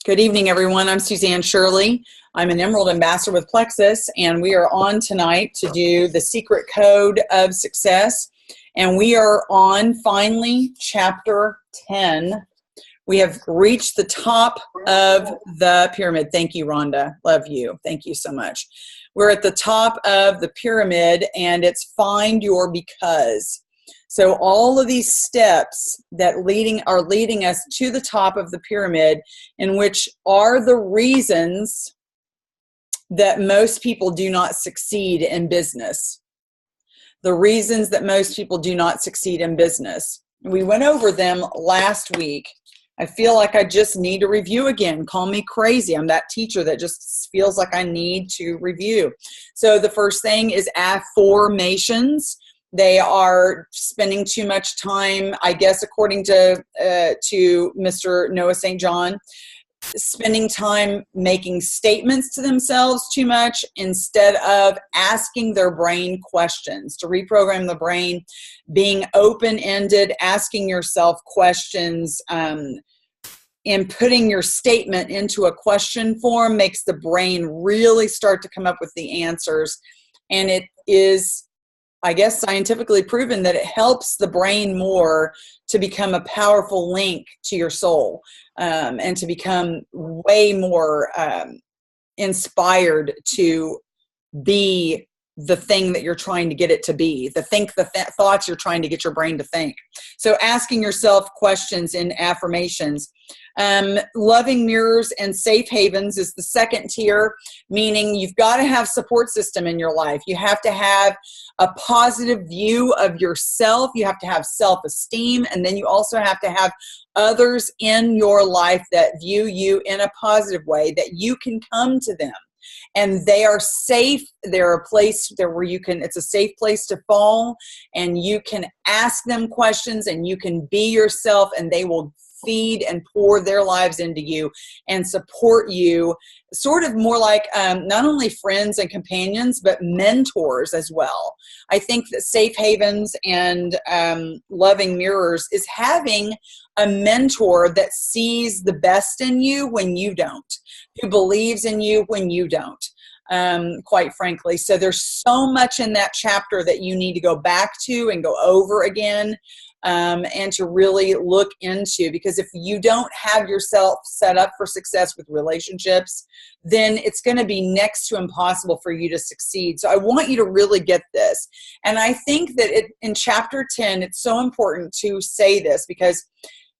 Good evening, everyone. I'm Suzanne Shirley. I'm an Emerald Ambassador with Plexus, and we are on tonight to do the secret code of success. And we are on, finally, chapter 10. We have reached the top of the pyramid. Thank you, Rhonda. Love you. Thank you so much. We're at the top of the pyramid, and it's find your because. So all of these steps that are leading us to the top of the pyramid, in which are the reasons that most people do not succeed in business. The reasons that most people do not succeed in business. We went over them last week. I feel like I just need to review again. Call me crazy. I'm that teacher that just feels like I need to review. So the first thing is affirmations. They are spending too much time, I guess, according to Mr. Noah St. John, spending time making statements to themselves too much instead of asking their brain questions. To reprogram the brain, being open-ended, asking yourself questions, and putting your statement into a question form makes the brain really start to come up with the answers. And it is, I guess, scientifically proven that it helps the brain more to become a powerful link to your soul, and to become way more inspired to be the thing that you're trying to get it to be, the thoughts you're trying to get your brain to think. So asking yourself questions in affirmations. Loving mirrors and safe havens is the second tier, meaning you've got to have support system in your life. You have to have a positive view of yourself. You have to have self-esteem, and then you also have to have others in your life that view you in a positive way, that you can come to them. And they are safe. They're a place there where it's a safe place to fall, and you can ask them questions and you can be yourself, and they will feed and pour their lives into you and support you, sort of more like not only friends and companions, but mentors as well. I think that safe havens and loving mirrors is having a mentor that sees the best in you when you don't, who believes in you when you don't. Quite frankly. So there's so much in that chapter that you need to go back to and go over again, and to really look into, because if you don't have yourself set up for success with relationships, then it's going to be next to impossible for you to succeed. So I want you to really get this. And I think that in chapter 10, it's so important to say this, because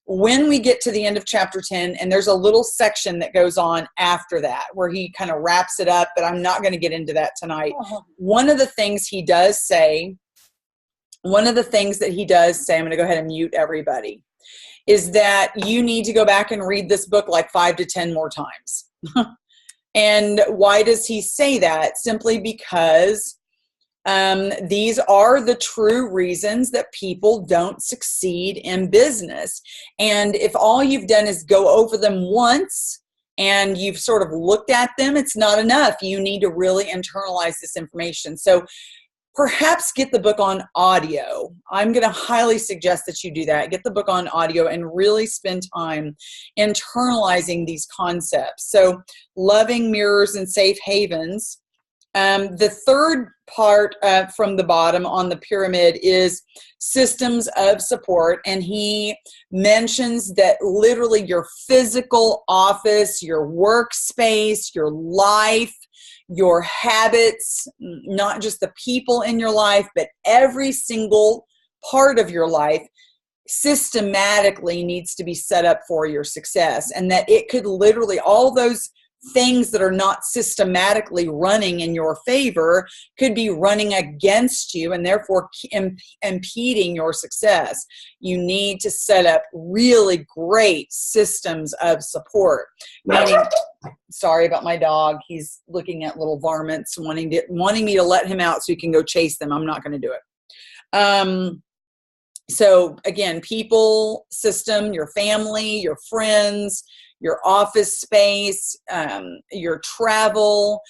when we get to the end of chapter 10, and there's a little section that goes on after that where he kind of wraps it up, but I'm not going to get into that tonight. One of the things he does say, I'm going to go ahead and mute everybody, is that you need to go back and read this book like 5 to 10 more times. And why does he say that? Simply because these are the true reasons that people don't succeed in business. And if all you've done is go over them once and you've sort of looked at them, it's not enough. You need to really internalize this information. So perhaps get the book on audio. I'm going to highly suggest that you do that. Get the book on audio and really spend time internalizing these concepts. So loving mirrors and safe havens. The third part from the bottom on the pyramid is systems of support. And he mentions that literally your physical office, your workspace, your life, your habits, not just the people in your life, but every single part of your life systematically needs to be set up for your success. And that it could literally, all those things that are not systematically running in your favor could be running against you and therefore impeding your success. You need to set up really great systems of support. Meaning, sorry about my dog. He's looking at little varmints, wanting me to let him out so he can go chase them. I'm not going to do it. So again, people, system, your family, your friends, your office space, your travel,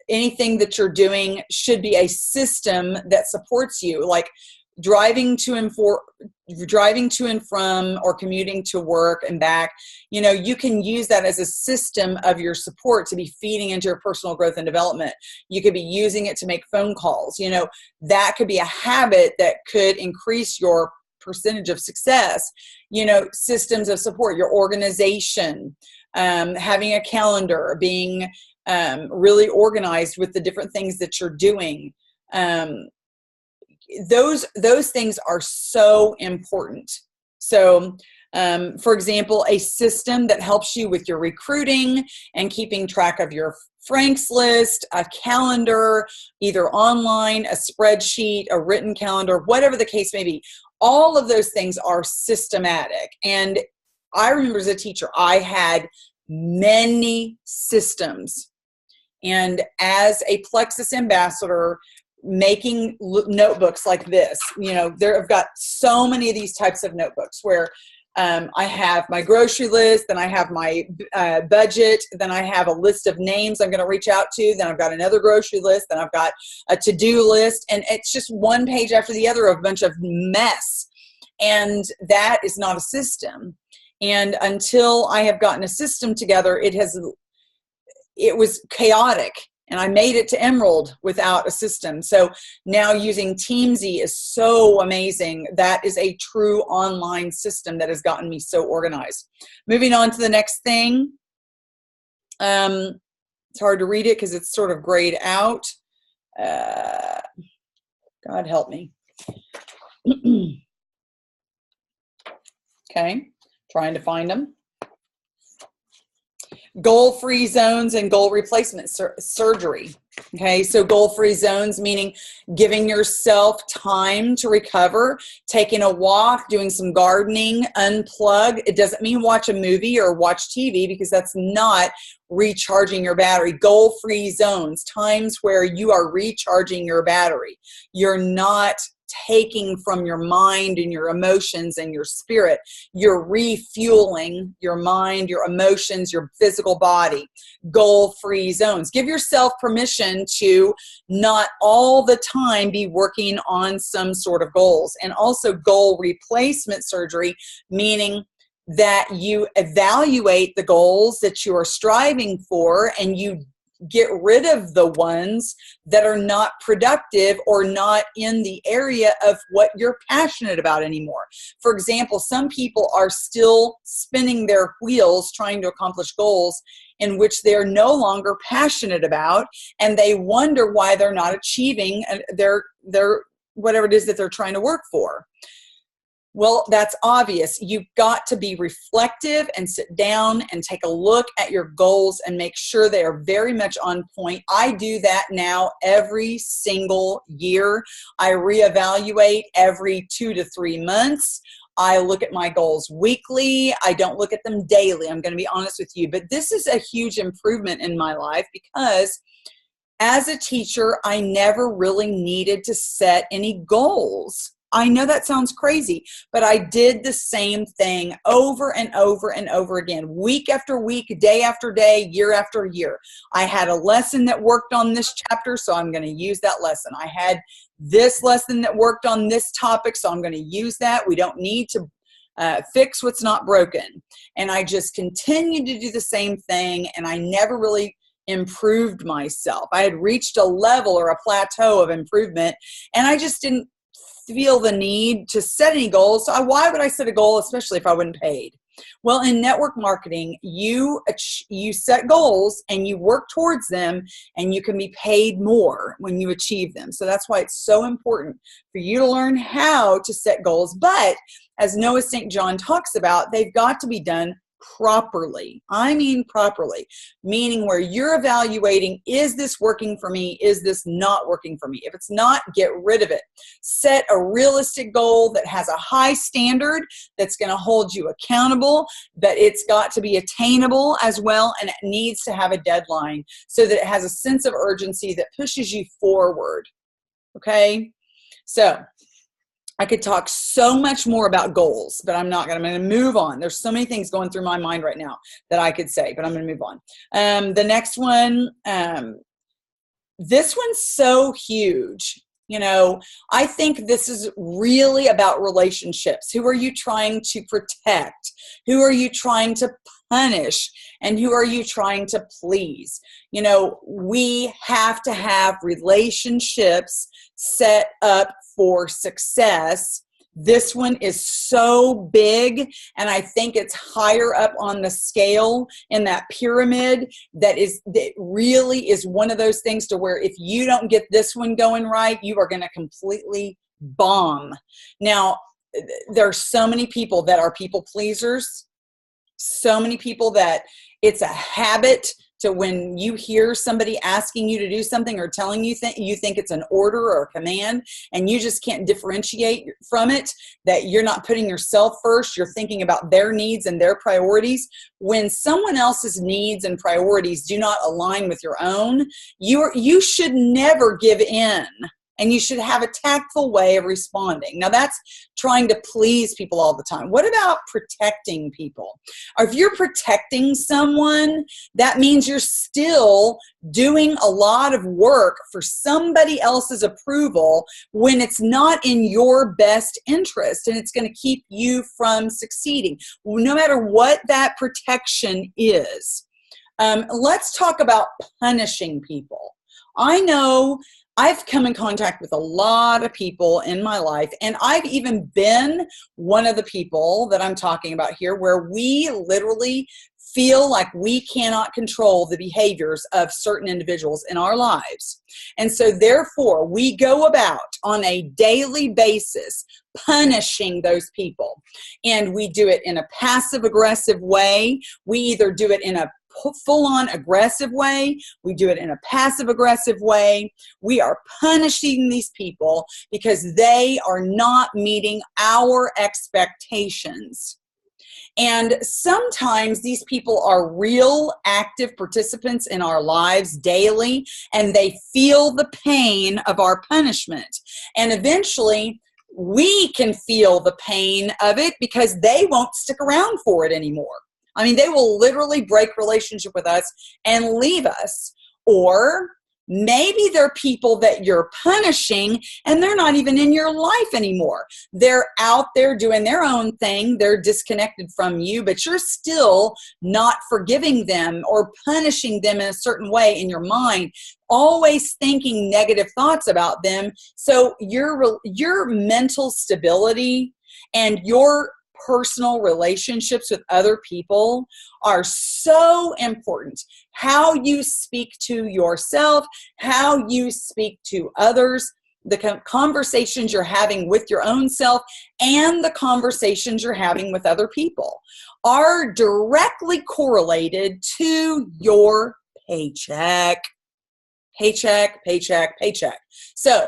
anything that you're doing should be a system that supports you. Like driving to and from or commuting to work and back, you know, you can use that as a system of your support to be feeding into your personal growth and development. You could be using it to make phone calls. You know, that could be a habit that could increase your percentage of success. You know, systems of support, your organization, having a calendar, being really organized with the different things that you're doing. Those things are so important. So, for example, a system that helps you with your recruiting and keeping track of your Franks list, a calendar, either online, a spreadsheet, a written calendar, whatever the case may be. All of those things are systematic. And I remember as a teacher, I had many systems. And as a Plexus ambassador, making notebooks like this, you know, I've got so many of these types of notebooks where I have my grocery list, then I have my budget, then I have a list of names I'm going to reach out to, then I've got another grocery list, then I've got a to-do list, and it's just one page after the other of a bunch of mess. And that is not a system. And until I have gotten a system together, it was chaotic. And I made it to Emerald without a system. So now using Teamsy is so amazing. That is a true online system that has gotten me so organized. Moving on to the next thing. It's hard to read it because it's sort of grayed out. God help me. Okay, trying to find them. Goal-free zones and goal replacement surgery. Okay, so goal-free zones meaning giving yourself time to recover, taking a walk, doing some gardening, unplug. It doesn't mean watch a movie or watch TV, because that's not recharging your battery. Goal-free zones, times where you are recharging your battery. You're not taking from your mind and your emotions and your spirit. You're refueling your mind, your emotions, your physical body. Goal-free zones. Give yourself permission to not all the time be working on some sort of goals. And also goal replacement surgery, meaning that you evaluate the goals that you are striving for and you get rid of the ones that are not productive or not in the area of what you're passionate about anymore. For example, some people are still spinning their wheels trying to accomplish goals in which they're no longer passionate about, and they wonder why they're not achieving their whatever it is that they're trying to work for. Well, that's obvious. You've got to be reflective and sit down and take a look at your goals and make sure they are very much on point. I do that now every single year. I reevaluate every 2 to 3 months. I look at my goals weekly. I don't look at them daily. I'm going to be honest with you. But this is a huge improvement in my life because as a teacher, I never really needed to set any goals. I know that sounds crazy, but I did the same thing over and over and over again, week after week, day after day, year after year. I had a lesson that worked on this chapter, so I'm going to use that lesson. I had this lesson that worked on this topic, so I'm going to use that. We don't need to fix what's not broken. And I just continued to do the same thing, and I never really improved myself. I had reached a level or a plateau of improvement, and I just didn't feel the need to set any goals. So why would I set a goal, especially if I wasn't paid? Well, in network marketing, you set goals and you work towards them, and you can be paid more when you achieve them. So that's why it's so important for you to learn how to set goals. But as Noah St. John talks about, they've got to be done properly. I mean properly, meaning where you're evaluating, is this working for me? Is this not working for me? If it's not, get rid of it. Set a realistic goal that has a high standard that's going to hold you accountable, but it's got to be attainable as well, and it needs to have a deadline so that it has a sense of urgency that pushes you forward. Okay? So I could talk so much more about goals, but I'm not going to. I'm going to move on. There's so many things going through my mind right now that I could say, but I'm going to move on. The next one, this one's so huge. I think this is really about relationships. Who are you trying to protect? Who are you trying to punish? And who are you trying to please? We have to have relationships set up for success. This one is so big, and I think it's higher up on the scale in that pyramid that really is one of those things to where if you don't get this one going right, you are going to completely bomb. Now, there are so many people that are people pleasers, so many people that it's a habit to when you hear somebody asking you to do something or telling you you think it's an order or a command, and you just can't differentiate from it, that you're not putting yourself first, you're thinking about their needs and their priorities. When someone else's needs and priorities do not align with your own, you should never give in. And you should have a tactful way of responding. Now, that's trying to please people all the time. What about protecting people? Or if you're protecting someone, that means you're still doing a lot of work for somebody else's approval when it's not in your best interest, and it's going to keep you from succeeding, no matter what that protection is. Let's talk about punishing people. I know I've come in contact with a lot of people in my life, and I've even been one of the people that I'm talking about here where we literally feel like we cannot control the behaviors of certain individuals in our lives. And so therefore, we go about on a daily basis punishing those people. And we do it in a passive-aggressive way. We either do it in a full-on aggressive way. We do it in a passive-aggressive way. We are punishing these people because they are not meeting our expectations. And sometimes these people are real active participants in our lives daily, and they feel the pain of our punishment. And eventually, we can feel the pain of it because they won't stick around for it anymore. I mean, they will literally break relationship with us and leave us. Or maybe they're people that you're punishing and they're not even in your life anymore. They're out there doing their own thing. They're disconnected from you, but you're still not forgiving them or punishing them in a certain way in your mind, always thinking negative thoughts about them. So your mental stability and your personal relationships with other people are so important. How you speak to yourself, how you speak to others, the conversations you're having with your own self, and the conversations you're having with other people are directly correlated to your paycheck. Paycheck, paycheck, paycheck. So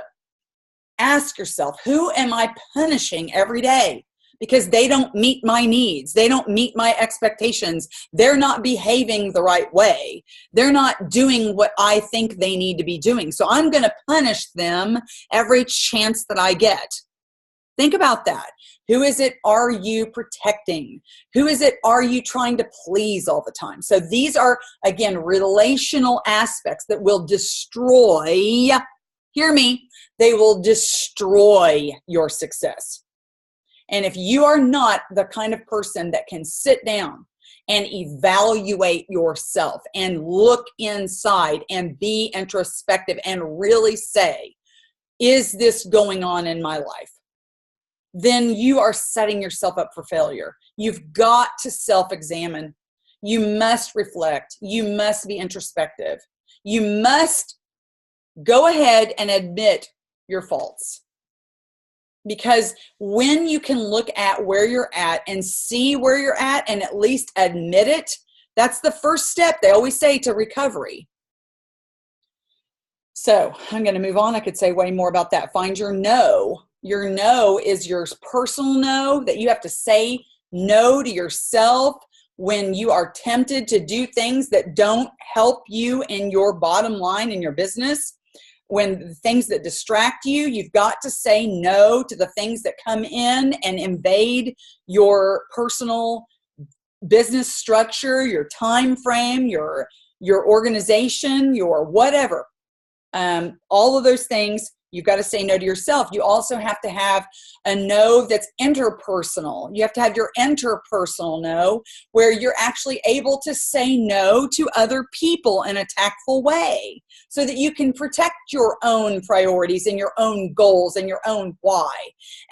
ask yourself, who am I punishing every day? Because they don't meet my needs. They don't meet my expectations. They're not behaving the right way. They're not doing what I think they need to be doing. So I'm going to punish them every chance that I get. Think about that. Who is it are you protecting? Who is it are you trying to please all the time? So these are, again, relational aspects that will destroy, hear me, they will destroy your success. And if you are not the kind of person that can sit down and evaluate yourself and look inside and be introspective and really say, is this going on in my life? Then you are setting yourself up for failure. You've got to self-examine. You must reflect. You must be introspective. You must go ahead and admit your faults. Because when you can look at where you're at and see where you're at and at least admit it, that's the first step, they always say, to recovery. So I'm going to move on. I could say way more about that. Find your no. Your no is your personal no, that you have to say no to yourself when you are tempted to do things that don't help you in your bottom line in your business. When the things that distract you, you've got to say no to the things that come in and invade your personal business structure, your time frame, your organization, your whatever. All of those things You've got to say no to yourself. You also have to have a no that's interpersonal. You have to have your interpersonal no, where you're actually able to say no to other people in a tactful way so that you can protect your own priorities and your own goals and your own why.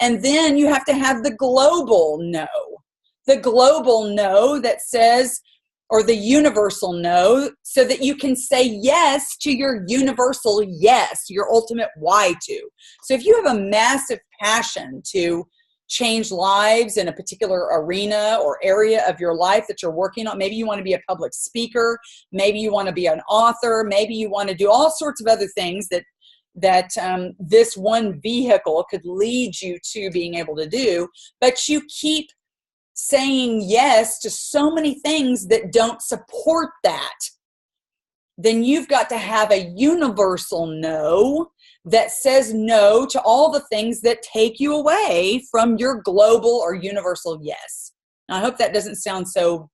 And then you have to have the global no. The global no that says, or the universal no, so that you can say yes to your universal yes, your ultimate why to. So if you have a massive passion to change lives in a particular arena or area of your life that you're working on, maybe you want to be a public speaker, maybe you want to be an author, maybe you want to do all sorts of other things that this one vehicle could lead you to being able to do, but you keep saying yes to so many things that don't support that, then you've got to have a universal no that says no to all the things that take you away from your global or universal yes. Now, I hope that doesn't sound so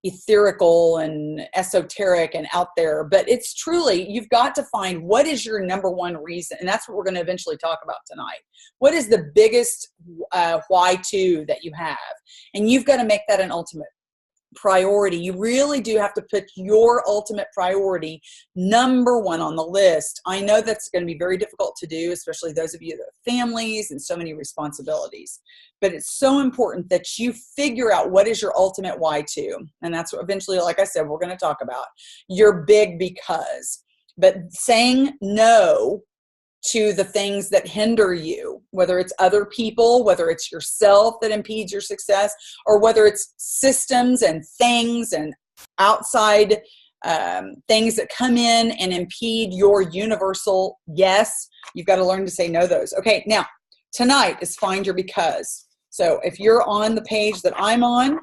etherical and esoteric and out there, but it's truly, you've got to find what is your number one reason, and that's what we're going to eventually talk about tonight. What is the biggest why to that you have? And you've got to make that an ultimate priority. You really do have to put your ultimate priority number one on the list. I know that's going to be very difficult to do, especially those of you that have families and so many responsibilities. But it's so important that you figure out what is your ultimate why to. And that's what eventually, like I said, we're going to talk about your big because. But saying no to the things that hinder you, whether it's other people, whether it's yourself that impedes your success, or whether it's systems and things and outside things that come in and impede your universal yes, you've got to learn to say no to those. Okay, now, tonight is Find Your Because. So if you're on the page that I'm on,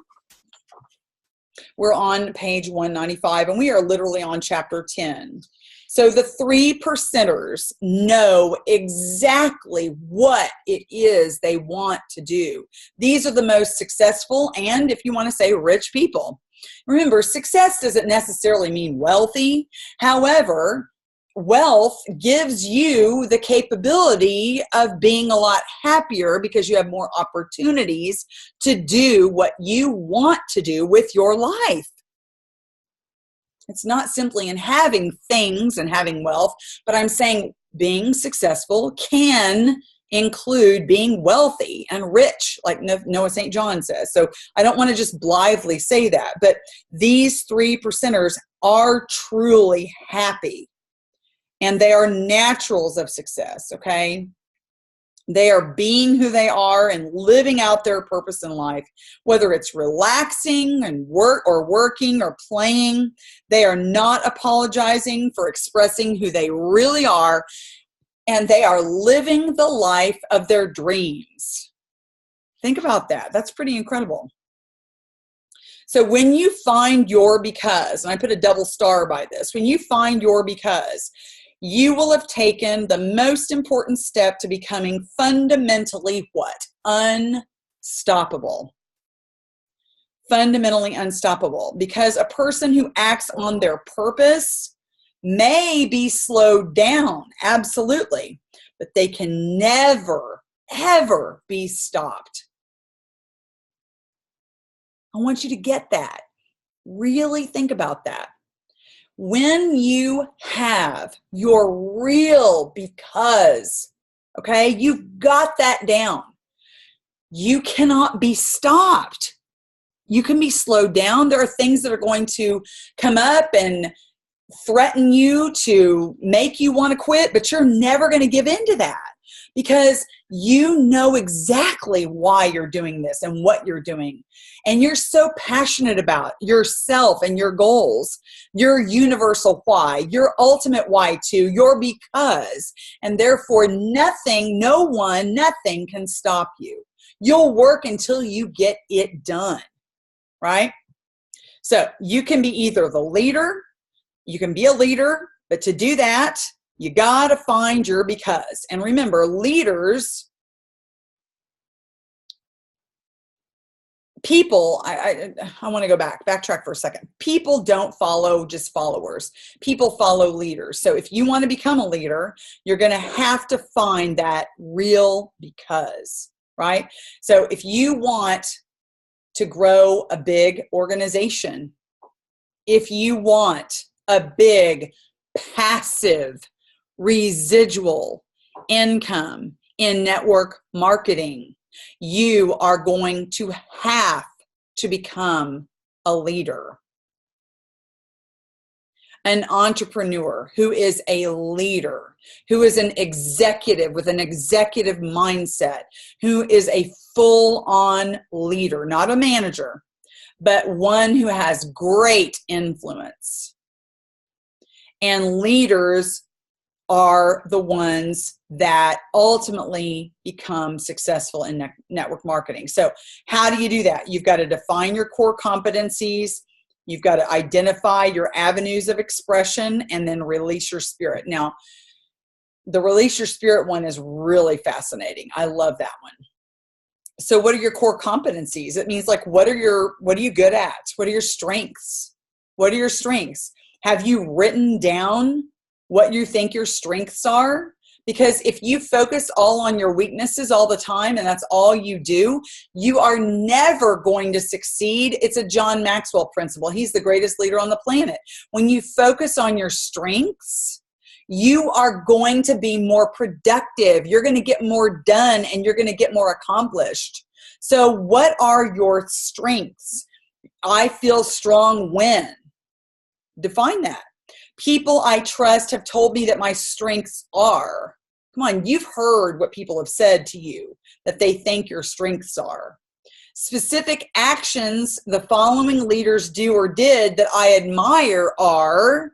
we're on page 195, and we are literally on chapter 10. So the 3%ers know exactly what it is they want to do. These are the most successful and, if you want to say, rich people. Remember, success doesn't necessarily mean wealthy. However, wealth gives you the capability of being a lot happier because you have more opportunities to do what you want to do with your life. It's not simply in having things and having wealth, but I'm saying being successful can include being wealthy and rich, like Noah St. John says. So I don't want to just blithely say that, but these 3%ers are truly happy, and they are naturals of success, okay? They are being who they are and living out their purpose in life, whether it's relaxing and working or playing. They are not apologizing for expressing who they really are, and they are living the life of their dreams. Think about that. That's pretty incredible. So when you find your because, and I put a double star by this, when you find your because, you will have taken the most important step to becoming fundamentally what? Unstoppable. Fundamentally unstoppable. Because a person who acts on their purpose may be slowed down, absolutely, but they can never, ever be stopped. I want you to get that. Really think about that. When you have your real because, okay, you've got that down. You cannot be stopped. You can be slowed down. There are things that are going to come up and threaten you to make you want to quit, but you're never going to give in to that because you know exactly why you're doing this and what you're doing. And you're so passionate about yourself and your goals, your universal why, your ultimate why to, your because, and therefore nothing, no one, nothing can stop you. You'll work until you get it done, right? So you can be either the leader, you can be a leader, but to do that, you got to find your because. And remember, leaders people, I want to backtrack for a second. People don't follow just followers. People follow leaders. So if you want to become a leader, you're going to have to find that real because, right? So if you want to grow a big organization, if you want a big passive residual income in network marketing, you are going to have to become a leader. An entrepreneur who is a leader, who is an executive with an executive mindset, who is a full-on leader, not a manager, but one who has great influence. And leaders are the ones that ultimately become successful in network marketing. So how do you do that? You've got to define your core competencies. You've got to identify your avenues of expression and then release your spirit. Now, the release your spirit one is really fascinating. I love that one. So what are your core competencies? It means like, what are you good at? What are your strengths? What are your strengths? Have you written down what you think your strengths are? Because if you focus all on your weaknesses all the time and that's all you do, you are never going to succeed. It's a John Maxwell principle. He's the greatest leader on the planet. When you focus on your strengths, you are going to be more productive. You're going to get more done and you're going to get more accomplished. So what are your strengths? I feel strong when. Define that. People I trust have told me that my strengths are. Come on, you've heard what people have said to you that they think your strengths are. Specific actions the following leaders do or did that I admire are,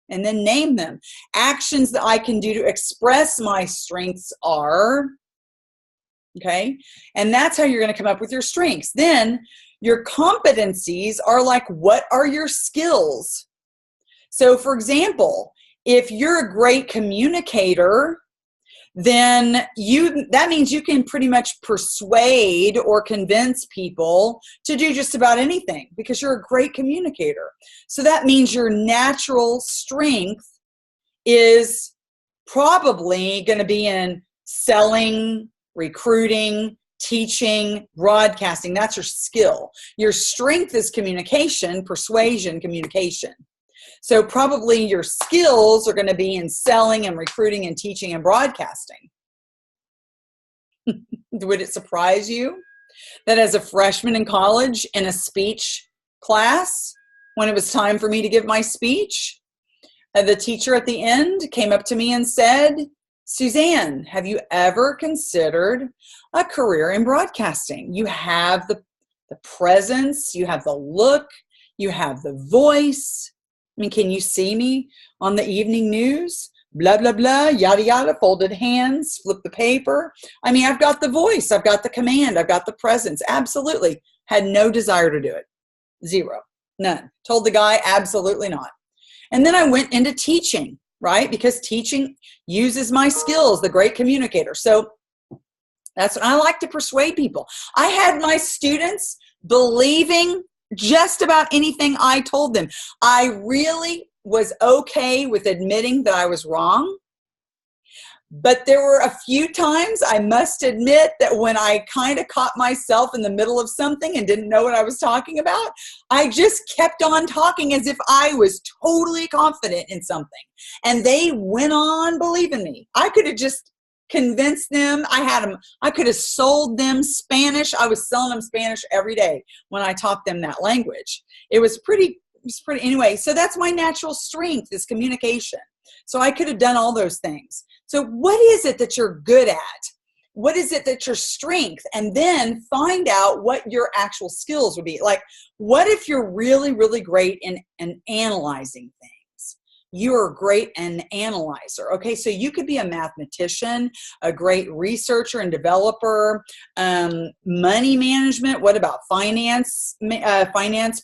and then name them. Actions that I can do to express my strengths are, okay? And that's how you're going to come up with your strengths. Then your competencies are like, what are your skills? So for example, if you're a great communicator, then that means you can pretty much persuade or convince people to do just about anything because you're a great communicator. So that means your natural strength is probably going to be in selling, recruiting, teaching, broadcasting. That's your skill. Your strength is communication, persuasion, communication. So probably your skills are going to be in selling and recruiting and teaching and broadcasting. Would it surprise you that as a freshman in college in a speech class, when it was time for me to give my speech, the teacher at the end came up to me and said, Suzanne, have you ever considered a career in broadcasting? You have the presence, you have the look, you have the voice. I mean, can you see me on the evening news? Blah, blah, blah, yada, yada, folded hands, flip the paper. I mean, I've got the voice, I've got the command, I've got the presence. Absolutely. Had no desire to do it. Zero. None. Told the guy, absolutely not. And then I went into teaching, right? Because teaching uses my skills, the great communicator. So that's what I like to persuade people. I had my students believing just about anything I told them. I really was okay with admitting that I was wrong. But there were a few times, I must admit, that when I kind of caught myself in the middle of something and didn't know what I was talking about, I just kept on talking as if I was totally confident in something. And they went on believing me. I could have just convinced them. I could have sold them Spanish. I was selling them Spanish every day when I taught them that language. It was pretty anyway. So that's my natural strength, is communication. So I could have done all those things. So what is it that you're good at? What is it that's your strength? And then find out what your actual skills would be. Like, what if you're really, really great in analyzing things? You are great an analyzer. Okay, so you could be a mathematician, a great researcher and developer, money management. What about finance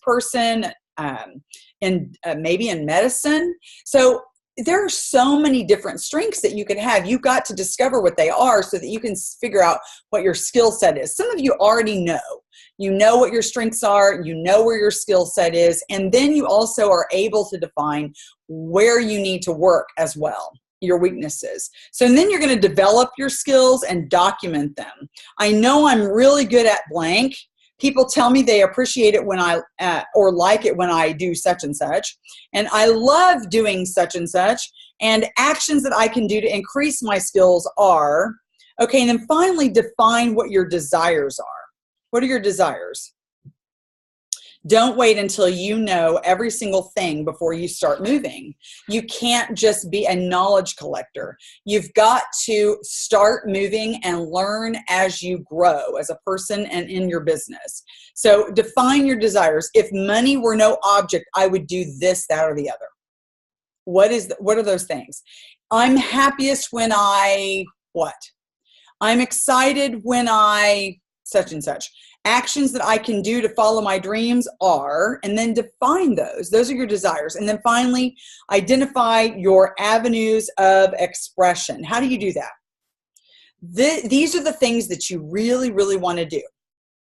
person, and maybe in medicine? So there are so many different strengths that you could have. You've got to discover what they are so that you can figure out what your skill set is. Some of you already know You know what your strengths are, you know where your skill set is, and then you also are able to define where you need to work as well, your weaknesses. So then you're going to develop your skills and document them. I know I'm really good at blank. People tell me they appreciate it when or like it when I do such and such. And I love doing such and such. And actions that I can do to increase my skills are, okay, and then finally define what your desires are. What are your desires? Don't wait until you know every single thing before you start moving. You can't just be a knowledge collector. You've got to start moving and learn as you grow as a person and in your business. So define your desires. If money were no object, I would do this, that, or the other. What are those things? I'm happiest when what? I'm excited when such and such. Actions that I can do to follow my dreams are, and then define those. Those are your desires. And then finally, identify your avenues of expression. How do you do that? These are the things that you really, really want to do,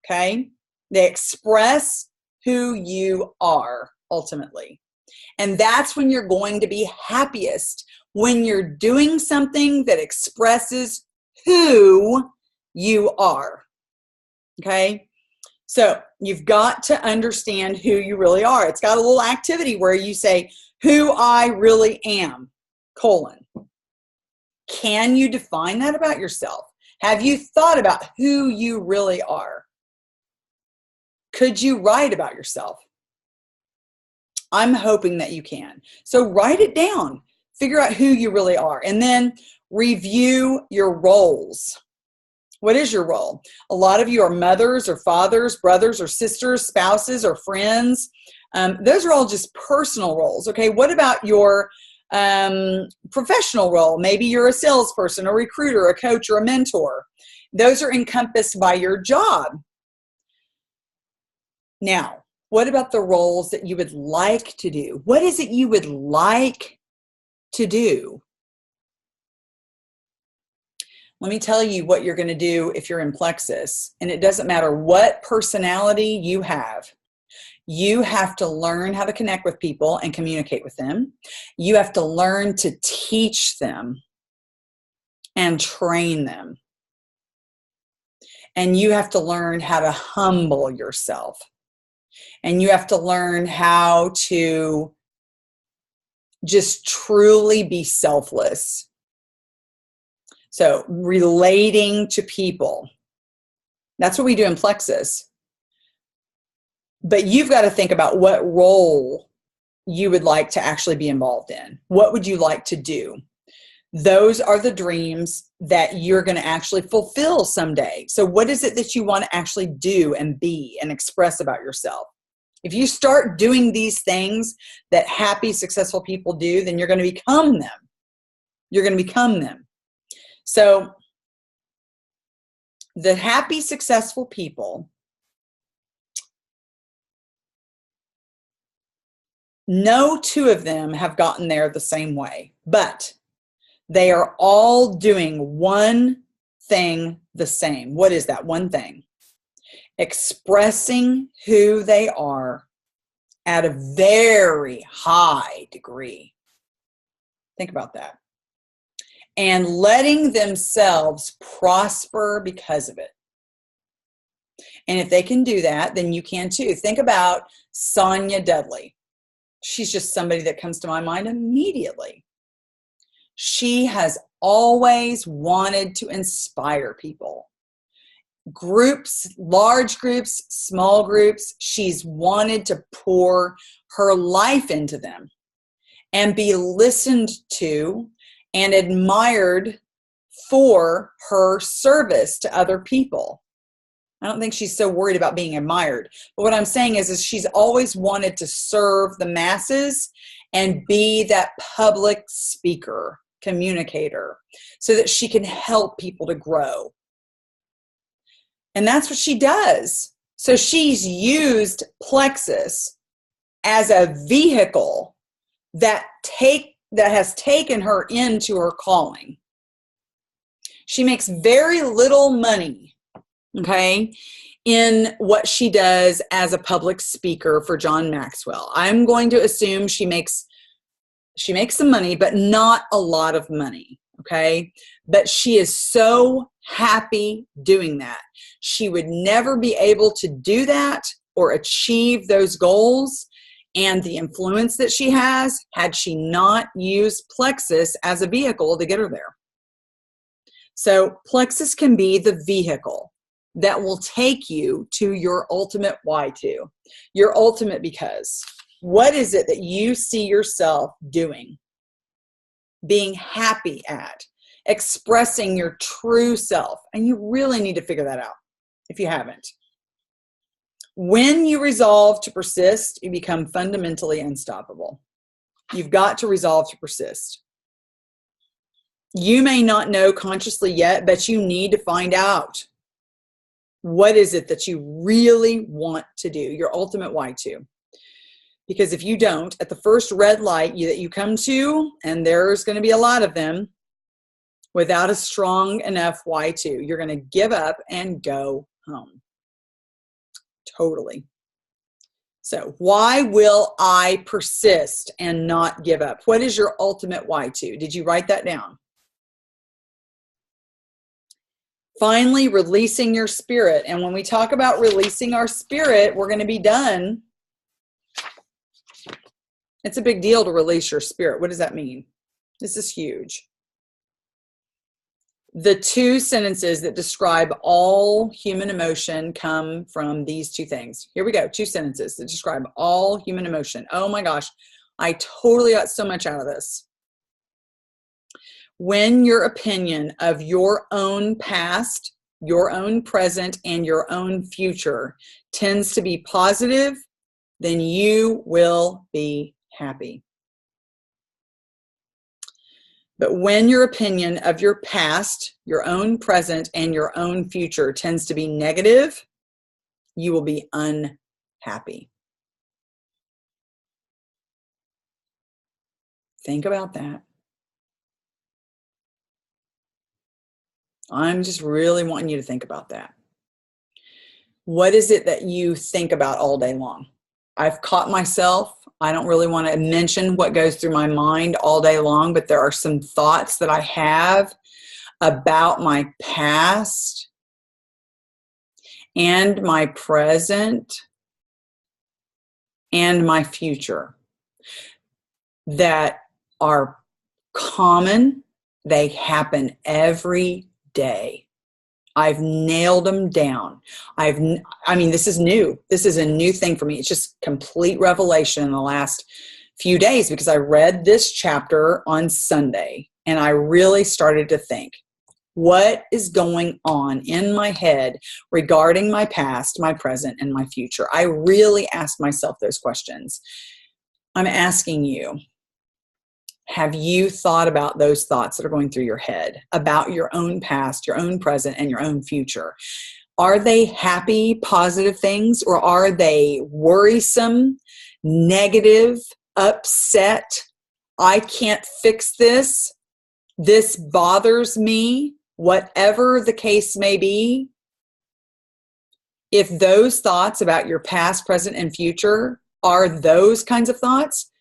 okay? They express who you are, ultimately. And that's when you're going to be happiest, when you're doing something that expresses who you are. Okay, so you've got to understand who you really are. It's got a little activity where you say, who I really am, colon. Can you define that about yourself? Have you thought about who you really are? Could you write about yourself? I'm hoping that you can. So write it down. Figure out who you really are. And then review your roles. What is your role? A lot of you are mothers or fathers, brothers or sisters, spouses or friends. Those are all just personal roles. Okay, what about your professional role? Maybe you're a salesperson, a recruiter, a coach, or a mentor. Those are encompassed by your job. Now, what about the roles that you would like to do? What is it you would like to do? Let me tell you what you're going to do if you're in Plexus, and it doesn't matter what personality you have. You have to learn how to connect with people and communicate with them. You have to learn to teach them and train them. And you have to learn how to humble yourself. And you have to learn how to just truly be selfless. So relating to people, that's what we do in Plexus. But you've got to think about what role you would like to actually be involved in. What would you like to do? Those are the dreams that you're going to actually fulfill someday. So what is it that you want to actually do and be and express about yourself? If you start doing these things that happy, successful people do, then you're going to become them. You're going to become them. So the happy, successful people, no two of them have gotten there the same way, but they are all doing one thing the same. What is that one thing? Expressing who they are at a very high degree. Think about that. And letting themselves prosper because of it. And if they can do that, then you can too. Think about Sonia Dudley. She's just somebody that comes to my mind immediately. She has always wanted to inspire people. Groups, large groups, small groups, she's wanted to pour her life into them and be listened to and admired for her service to other people. I don't think she's so worried about being admired. But what I'm saying is she's always wanted to serve the masses and be that public speaker, communicator, so that she can help people to grow. And that's what she does. So she's used Plexus as a vehicle that has taken her into her calling. She makes very little money, okay, in what she does as a public speaker for John Maxwell. I'm going to assume she makes some money, but not a lot of money, okay? But she is so happy doing that. She would never be able to do that or achieve those goals and the influence that she has had she not used Plexus as a vehicle to get her there. So Plexus can be the vehicle that will take you to your ultimate why to, your ultimate because. What is it that you see yourself doing, being happy at, expressing your true self? And you really need to figure that out if you haven't. When you resolve to persist, you become fundamentally unstoppable. You've got to resolve to persist. You may not know consciously yet, but you need to find out. What is it that you really want to do? Your ultimate why to. Because if you don't, at the first red light that you come to, and there's going to be a lot of them, without a strong enough why to, you're going to give up and go home. Totally. So why will I persist and not give up? What is your ultimate why to? Did you write that down? Finally, releasing your spirit. And when we talk about releasing our spirit, we're going to be done. It's a big deal to release your spirit. What does that mean? This is huge. The two sentences that describe all human emotion come from these two things. Here we go. Two sentences that describe all human emotion. Oh my gosh. I totally got so much out of this. When your opinion of your own past, your own present, and your own future tends to be positive, then you will be happy. But when your opinion of your past, your own present, and your own future tends to be negative, you will be unhappy. Think about that. I'm just really wanting you to think about that. What is it that you think about all day long? I've caught myself. I don't really want to mention what goes through my mind all day long, but there are some thoughts that I have about my past and my present and my future that are common. They happen every day. I've nailed them down. I mean, this is new. This is a new thing for me. It's just complete revelation in the last few days because I read this chapter on Sunday and I really started to think, what is going on in my head regarding my past, my present, and my future? I really asked myself those questions. I'm asking you, have you thought about those thoughts that are going through your head about your own past, your own present, and your own future? Are they happy, positive things, or are they worrisome, negative, upset? I can't fix this. This bothers me, whatever the case may be. If those thoughts about your past, present, and future are those kinds of thoughts,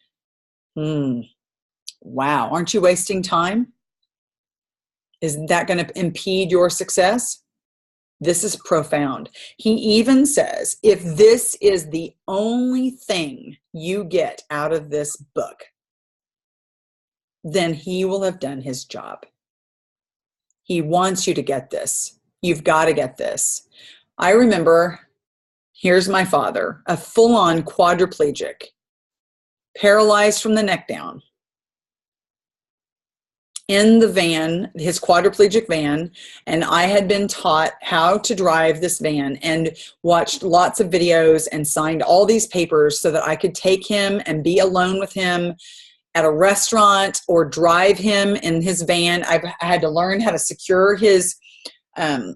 wow, aren't you wasting time? Isn't that going to impede your success? This is profound. He even says, if this is the only thing you get out of this book, then he will have done his job. He wants you to get this. You've got to get this. I remember, here's my father, a full-on quadriplegic, paralyzed from the neck down, in the van, his quadriplegic van, and I had been taught how to drive this van and watched lots of videos and signed all these papers so that I could take him and be alone with him at a restaurant or drive him in his van. I had to learn how to secure his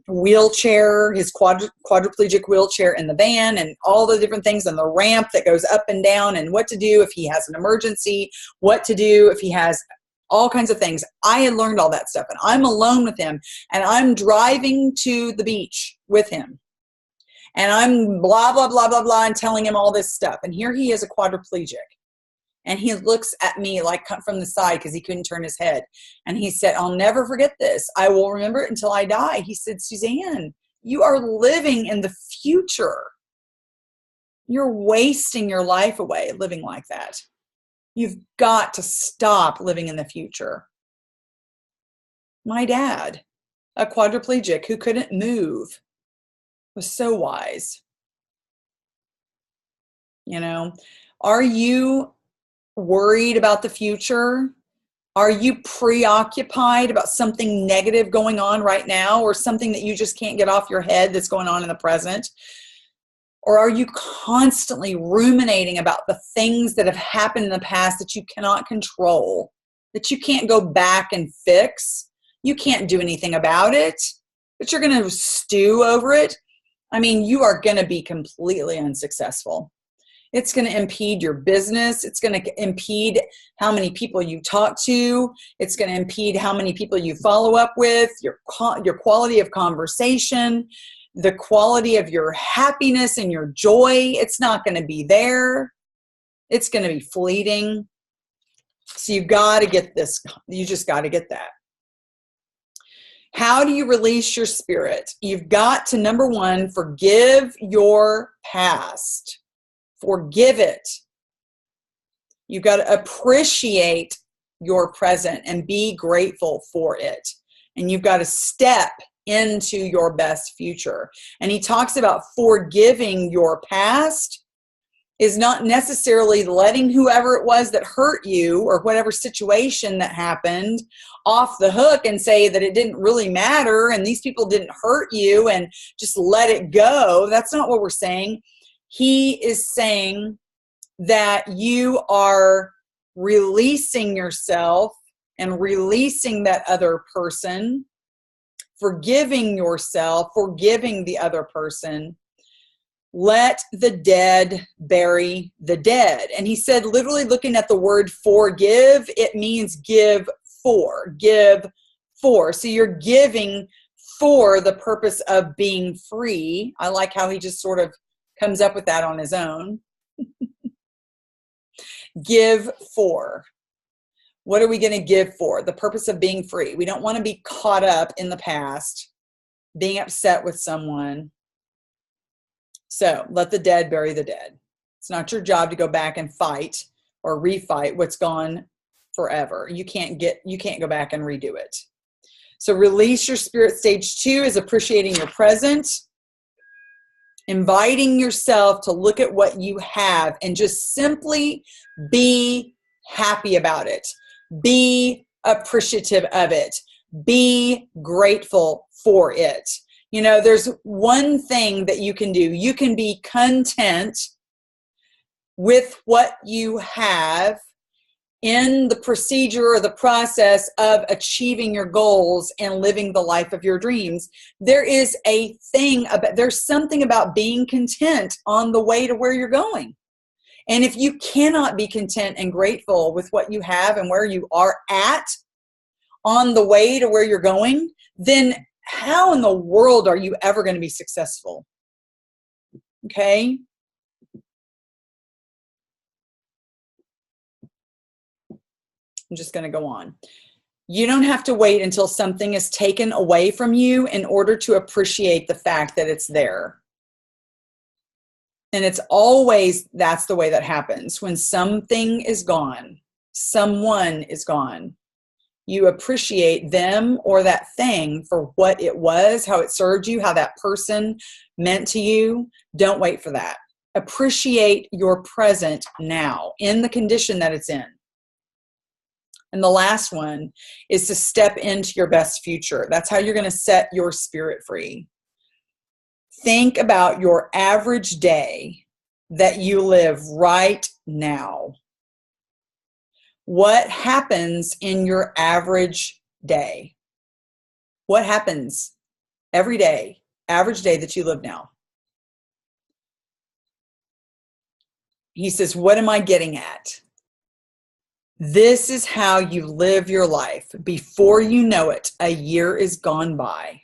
wheelchair, his quadriplegic wheelchair in the van, and all the different things on the ramp that goes up and down, and what to do if he has an emergency, what to do if he has all kinds of things. I had learned all that stuff, and I'm alone with him, and I'm driving to the beach with him. And I'm blah, blah, blah, blah, blah, and telling him all this stuff. And here he is, a quadriplegic. And he looks at me like from the side because he couldn't turn his head. And he said, I'll never forget this. I will remember it until I die. He said, Suzanne, you are living in the future. You're wasting your life away living like that. You've got to stop living in the future. My dad, a quadriplegic who couldn't move, was so wise. You know, are you worried about the future? Are you preoccupied about something negative going on right now, or something that you just can't get off your head that's going on in the present? Or are you constantly ruminating about the things that have happened in the past that you cannot control, that you can't go back and fix? You can't do anything about it, but you're going to stew over it. I mean, you are going to be completely unsuccessful. It's going to impede your business. It's going to impede how many people you talk to. It's going to impede how many people you follow up with, your quality of conversation, the quality of your happiness and your joy. It's not going to be there. It's going to be fleeting. So you've got to get this. You just got to get that. How do you release your spirit? You've got to, number one, forgive your past. Forgive it. You've got to appreciate your present and be grateful for it. And you've got to step into your best future. And he talks about forgiving your past is not necessarily letting whoever it was that hurt you or whatever situation that happened off the hook and say that it didn't really matter and these people didn't hurt you and just let it go. That's not what we're saying. He is saying that you are releasing yourself and releasing that other person, forgiving yourself, forgiving the other person. Let the dead bury the dead. And he said, literally looking at the word forgive, it means give for, give for. So you're giving for the purpose of being free. I like how he just sort of comes up with that on his own. Give for. What are we going to give for? The purpose of being free. We don't want to be caught up in the past, being upset with someone. So let the dead bury the dead. It's not your job to go back and fight or refight what's gone forever. You can't go back and redo it. So release your spirit. Stage 2 is appreciating your present. Inviting yourself to look at what you have and just simply be happy about it. Be appreciative of it. Be grateful for it. You know, there's one thing that you can do. You can be content with what you have in the procedure or the process of achieving your goals and living the life of your dreams. There's something about being content on the way to where you're going. And if you cannot be content and grateful with what you have and where you are at on the way to where you're going, then how in the world are you ever going to be successful? Okay? I'm just going to go on. You don't have to wait until something is taken away from you in order to appreciate the fact that it's there. And it's always, that's the way that happens. When something is gone, someone is gone, you appreciate them or that thing for what it was, how it served you, how that person meant to you. Don't wait for that. Appreciate your present now in the condition that it's in. And the last one is to step into your best future. That's how you're going to set your spirit free. Think about your average day that you live right now. What happens in your average day? What happens every day, average day that you live now? He says, what am I getting at? This is how you live your life. Before you know it, a year is gone by.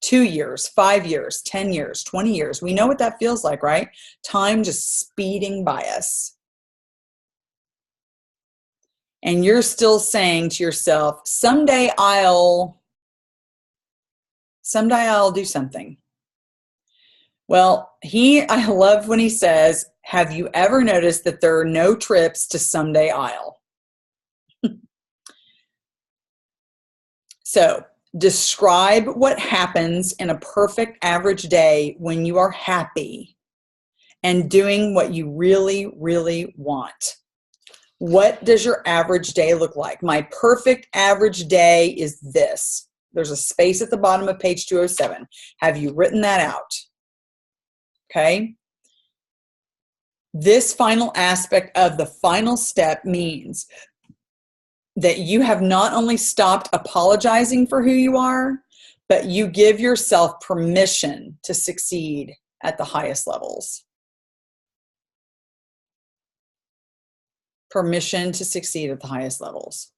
2 years, 5 years, 10 years, 20 years. We know what that feels like, right? Time just speeding by us. And you're still saying to yourself, someday I'll do something. Well, I love when he says, have you ever noticed that there are no trips to someday I'll? So describe what happens in a perfect average day when you are happy and doing what you really, really want. What does your average day look like? My perfect average day is this. There's a space at the bottom of page 207. Have you written that out? Okay. This final aspect of the final step means that you have not only stopped apologizing for who you are, but you give yourself permission to succeed at the highest levels. Permission to succeed at the highest levels.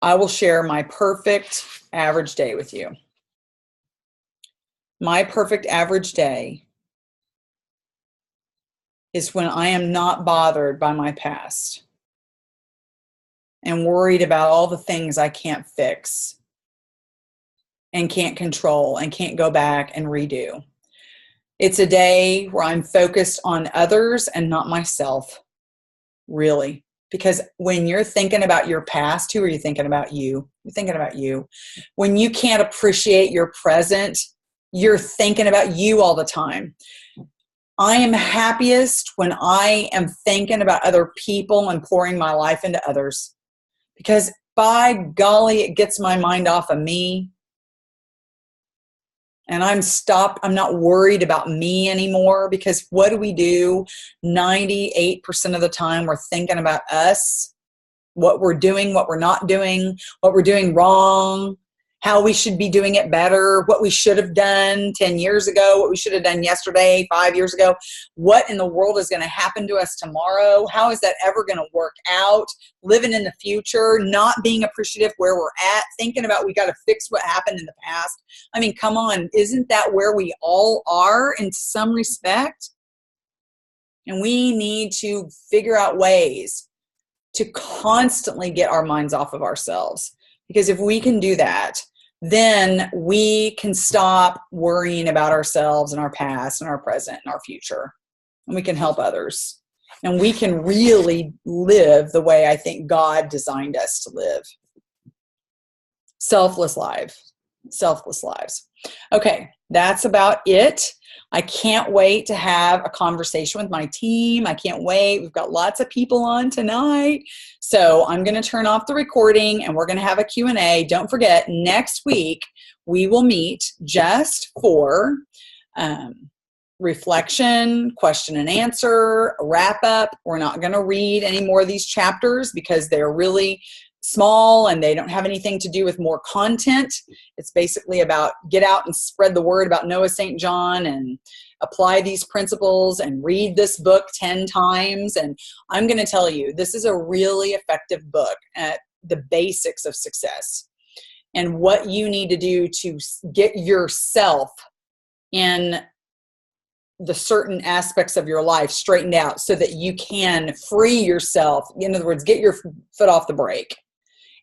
I will share my perfect average day with you. My perfect average day is when I am not bothered by my past and worried about all the things I can't fix and can't control and can't go back and redo. It's a day where I'm focused on others and not myself, really. Because when you're thinking about your past, who are you thinking about? You. You're thinking about you. When you can't appreciate your present, you're thinking about you all the time. I am happiest when I am thinking about other people and pouring my life into others. Because by golly, it gets my mind off of me. And I'm not worried about me anymore, because what do we do? 98% of the time, we're thinking about us, what we're doing, what we're not doing, what we're doing wrong, how we should be doing it better, what we should have done 10 years ago, what we should have done yesterday, 5 years ago. What in the world is going to happen to us tomorrow? How is that ever going to work out? Living in the future, not being appreciative where we're at, thinking about we got to fix what happened in the past. I mean, come on, isn't that where we all are in some respect? And we need to figure out ways to constantly get our minds off of ourselves. Because if we can do that, then we can stop worrying about ourselves and our past and our present and our future. And we can help others. And we can really live the way I think God designed us to live. Selfless lives. Selfless lives. Okay, that's about it. I can't wait to have a conversation with my team. I can't wait. We've got lots of people on tonight. So I'm going to turn off the recording and we're going to have a Q&A. Don't forget, next week we will meet just for reflection, question and answer, wrap up. We're not going to read any more of these chapters because they're really small and they don't have anything to do with more content. It's basically about get out and spread the word about Noah St. John and apply these principles and read this book 10 times. And I'm going to tell you, this is a really effective book at the basics of success and what you need to do to get yourself in the certain aspects of your life straightened out so that you can free yourself. In other words, get your foot off the brake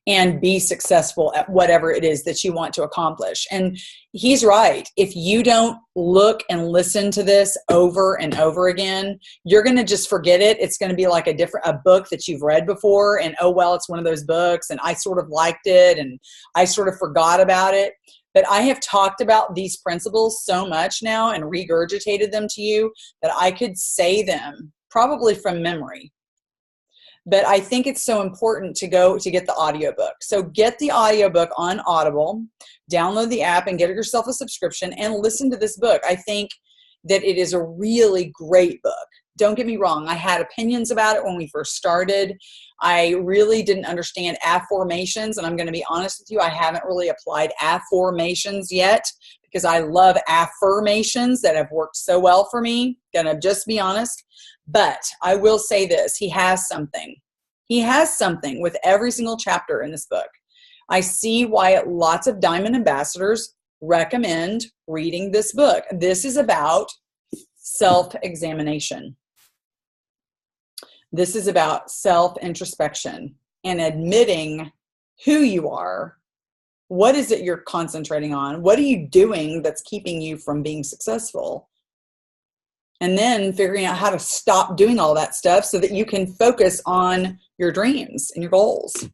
and be successful at whatever it is that you want to accomplish. And he's right. If you don't look and listen to this over and over again, you're going to just forget it. It's going to be like a book that you've read before and, oh, well, it's one of those books and I sort of liked it and I sort of forgot about it. But I have talked about these principles so much now and regurgitated them to you that I could say them probably from memory. But I think it's so important to get the audiobook. So get the audiobook on Audible, download the app and get yourself a subscription and listen to this book. I think that it is a really great book. Don't get me wrong. I had opinions about it when we first started. I really didn't understand affirmations. And I'm going to be honest with you, I haven't really applied affirmations yet because I love affirmations that have worked so well for me. Gonna just be honest. But I will say this, he has something. He has something with every single chapter in this book. I see why lots of Diamond Ambassadors recommend reading this book. This is about self-examination. This is about self-introspection and admitting who you are. What is it you're concentrating on? What are you doing that's keeping you from being successful? And then figuring out how to stop doing all that stuff so that you can focus on your dreams and your goals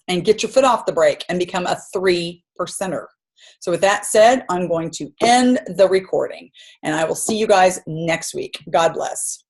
and get your foot off the brake and become a 3%er. So with that said, I'm going to end the recording, and I will see you guys next week. God bless.